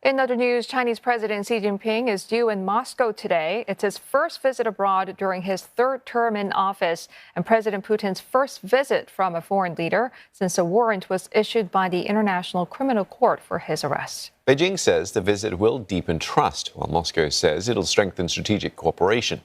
In other news, Chinese President Xi Jinping is due in Moscow today. It's his first visit abroad during his third term in office and President Putin's first visit from a foreign leader since a warrant was issued by the International Criminal Court for his arrest. Beijing says the visit will deepen trust, while Moscow says it'll strengthen strategic cooperation.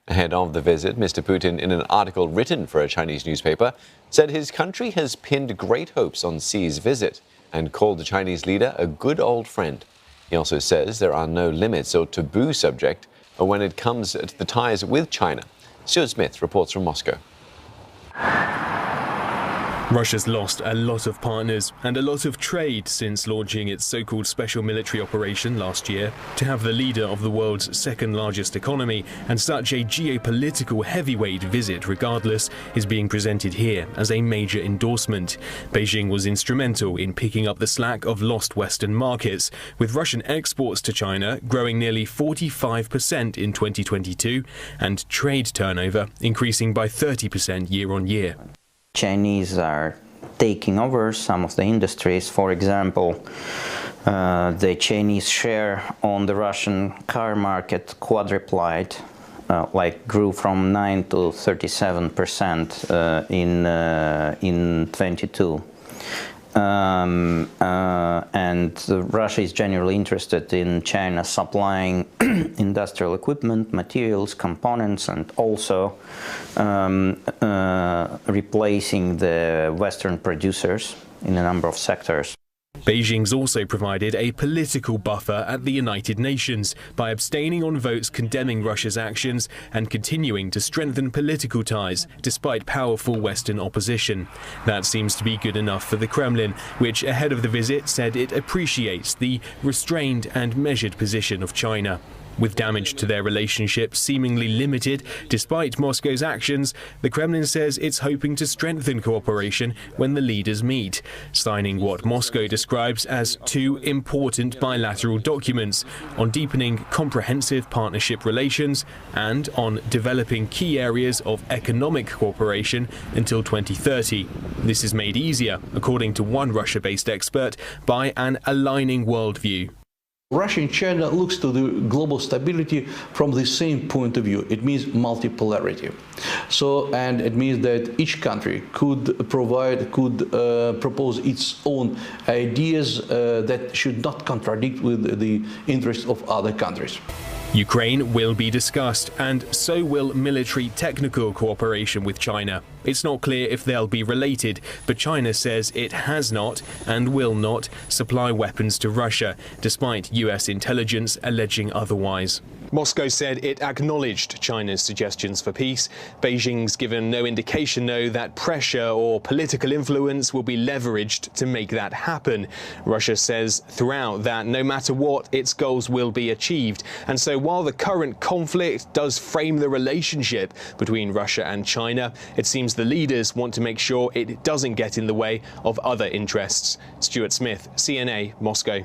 Ahead of the visit, Mr. Putin, in an article written for a Chinese newspaper, said his country has pinned great hopes on Xi's visit and called the Chinese leader a good old friend. He also says there are no limits or taboo subject when it comes to the ties with China. Stuart Smith reports from Moscow. Russia's lost a lot of partners and a lot of trade since launching its so-called special military operation last year. To have the leader of the world's second largest economy and such a geopolitical heavyweight visit regardless is being presented here as a major endorsement. Beijing was instrumental in picking up the slack of lost Western markets, with Russian exports to China growing nearly 45% in 2022 and trade turnover increasing by 30% year on year. Chinese are taking over some of the industries. For example, the Chinese share on the Russian car market quadruplied, grew from 9 to 37% in 22. And Russia is generally interested in China supplying industrial equipment, materials, components, and also replacing the Western producers in a number of sectors. Beijing's also provided a political buffer at the United Nations by abstaining on votes condemning Russia's actions and continuing to strengthen political ties despite powerful Western opposition. That seems to be good enough for the Kremlin, which ahead of the visit said it appreciates the restrained and measured position of China. With damage to their relationship seemingly limited despite Moscow's actions, the Kremlin says it's hoping to strengthen cooperation when the leaders meet, signing what Moscow describes as two important bilateral documents on deepening comprehensive partnership relations and on developing key areas of economic cooperation until 2030. This is made easier, according to one Russia-based expert, by an aligning worldview. Russia and China looks to the global stability from the same point of view. It means multipolarity. And it means that each country could propose its own ideas that should not contradict with the interests of other countries. Ukraine will be discussed, and so will military technical cooperation with China. It's not clear if they'll be related, but China says it has not and will not supply weapons to Russia, despite US intelligence alleging otherwise. Moscow said it acknowledged China's suggestions for peace. Beijing's given no indication, though, that pressure or political influence will be leveraged to make that happen. Russia says throughout that no matter what, its goals will be achieved. And so while the current conflict does frame the relationship between Russia and China, it seems the leaders want to make sure it doesn't get in the way of other interests. Stuart Smith, CNA, Moscow.